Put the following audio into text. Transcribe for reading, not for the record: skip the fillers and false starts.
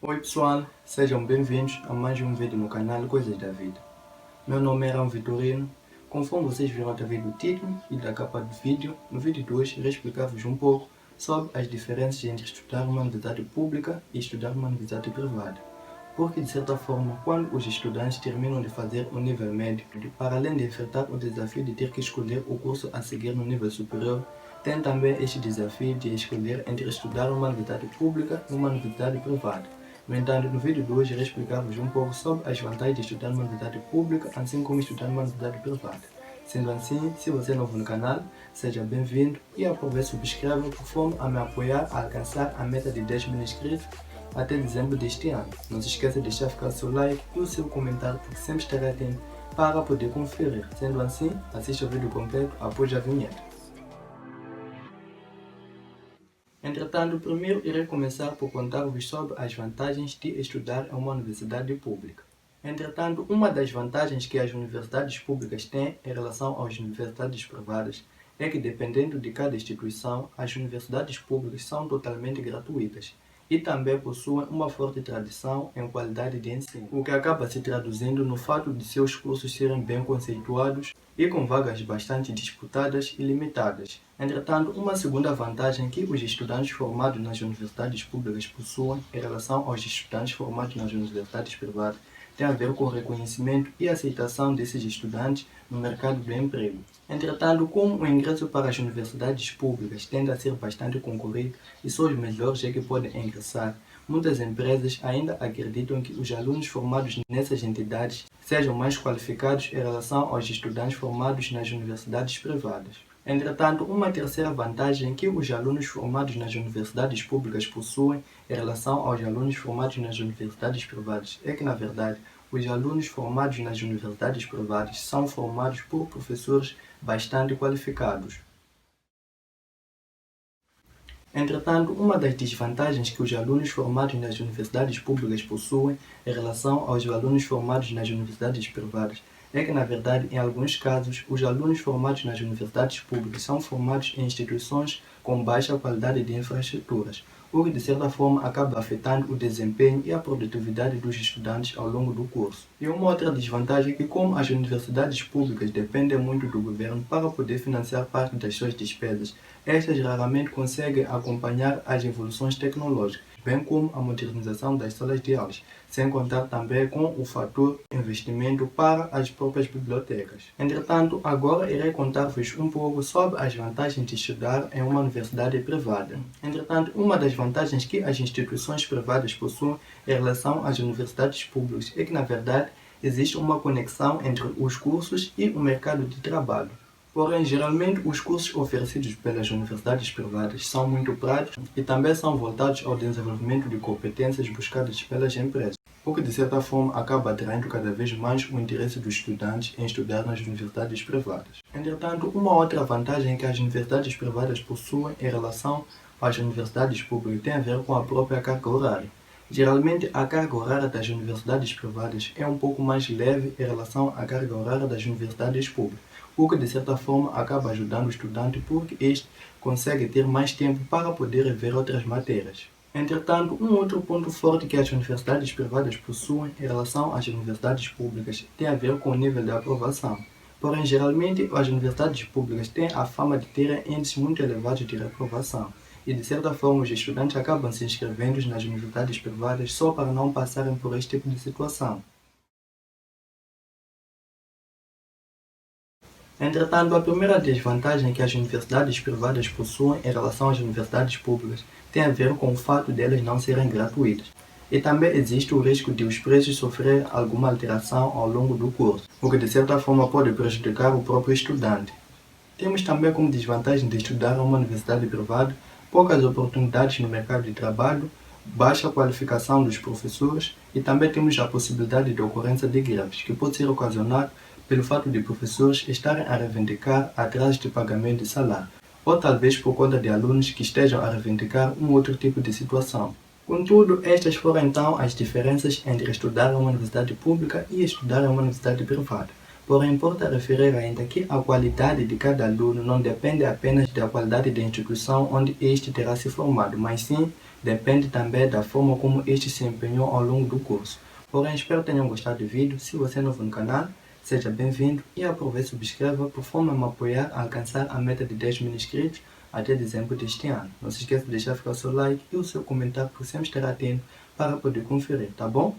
Oi pessoal, sejam bem-vindos a mais um vídeo no canal Coisas da Vida. Meu nome é Rão Vitorino. Conforme vocês viram através do título e da capa do vídeo, no vídeo de hoje irei explicar-vos um pouco sobre as diferenças entre estudar uma universidade pública e estudar uma universidade privada. Porque, de certa forma, quando os estudantes terminam de fazer o nível médio, para além de enfrentar o desafio de ter que escolher o curso a seguir no nível superior, tem também este desafio de escolher entre estudar uma universidade pública e uma universidade privada. No entanto, no vídeo de hoje irei explicar-vos um pouco sobre as vantagens de estudar numa universidade pública, assim como estudar numa universidade privada. Sendo assim, se você é novo no canal, seja bem-vindo e aproveite e subscreva por forma a me apoiar a alcançar a meta de 10 mil inscritos até dezembro deste ano. Não se esqueça de deixar ficar seu like e o seu comentário, porque sempre estarei atento para poder conferir. Sendo assim, assista o vídeo completo após a vinheta. Entretanto, primeiro irei começar por contar-vos sobre as vantagens de estudar em uma universidade pública. Entretanto, uma das vantagens que as universidades públicas têm em relação às universidades privadas é que, dependendo de cada instituição, as universidades públicas são totalmente gratuitas e também possuem uma forte tradição em qualidade de ensino, o que acaba se traduzindo no fato de seus cursos serem bem conceituados e com vagas bastante disputadas e limitadas. Entretanto, uma segunda vantagem que os estudantes formados nas universidades públicas possuem em relação aos estudantes formados nas universidades privadas tem a ver com o reconhecimento e aceitação desses estudantes no mercado do emprego. Entretanto, como o ingresso para as universidades públicas tende a ser bastante concorrido e só os melhores é que podem ingressar, muitas empresas ainda acreditam que os alunos formados nessas entidades sejam mais qualificados em relação aos estudantes formados nas universidades privadas. Entretanto, uma terceira vantagem que os alunos formados nas universidades públicas possuem em relação aos alunos formados nas universidades privadas é que, na verdade, os alunos formados nas universidades privadas são formados por professores bastante qualificados. Entretanto, uma das desvantagens que os alunos formados nas universidades públicas possuem em relação aos alunos formados nas universidades privadas é que, na verdade, em alguns casos, os alunos formados nas universidades públicas são formados em instituições com baixa qualidade de infraestruturas, o que, de certa forma, acaba afetando o desempenho e a produtividade dos estudantes ao longo do curso. E uma outra desvantagem é que, como as universidades públicas dependem muito do governo para poder financiar parte das suas despesas, estas raramente conseguem acompanhar as evoluções tecnológicas, bem como a modernização das salas de aulas, sem contar também com o fator investimento para as próprias bibliotecas. Entretanto, agora irei contar-vos um pouco sobre as vantagens de estudar em uma universidade privada. Entretanto, uma das vantagens que as instituições privadas possuem em relação às universidades públicas é que, na verdade, existe uma conexão entre os cursos e o mercado de trabalho. Porém, geralmente, os cursos oferecidos pelas universidades privadas são muito práticos e também são voltados ao desenvolvimento de competências buscadas pelas empresas, o que, de certa forma, acaba atraindo cada vez mais o interesse dos estudantes em estudar nas universidades privadas. Entretanto, uma outra vantagem que as universidades privadas possuem em relação às universidades públicas tem a ver com a própria carga horária. Geralmente, a carga horária das universidades privadas é um pouco mais leve em relação à carga horária das universidades públicas, o que, de certa forma, acaba ajudando o estudante porque este consegue ter mais tempo para poder ver outras matérias. Entretanto, um outro ponto forte que as universidades privadas possuem em relação às universidades públicas tem a ver com o nível de aprovação. Porém, geralmente, as universidades públicas têm a fama de terem índices muito elevados de reprovação e, de certa forma, os estudantes acabam se inscrevendo nas universidades privadas só para não passarem por este tipo de situação. Entretanto, a primeira desvantagem que as universidades privadas possuem em relação às universidades públicas tem a ver com o fato de elas não serem gratuitas. E também existe o risco de os preços sofrerem alguma alteração ao longo do curso, o que, de certa forma, pode prejudicar o próprio estudante. Temos também como desvantagem de estudar em uma universidade privada poucas oportunidades no mercado de trabalho, baixa qualificação dos professores e também temos a possibilidade de ocorrência de greves, que pode ser ocasionado pelo fato de professores estarem a reivindicar atrasos de pagamento de salário, ou talvez por conta de alunos que estejam a reivindicar um outro tipo de situação. Contudo, estas foram então as diferenças entre estudar em uma universidade pública e estudar em uma universidade privada. Porém, importa referir ainda que a qualidade de cada aluno não depende apenas da qualidade da instituição onde este terá se formado, mas sim depende também da forma como este se empenhou ao longo do curso. Porém, espero que tenham gostado do vídeo. Se você é novo no canal, seja bem-vindo e aproveite e subscreva por forma a me apoiar a alcançar a meta de 10 mil inscritos até dezembro deste ano. Não se esqueça de deixar ficar o seu like e o seu comentário, porque sempre estará atento para poder conferir, tá bom?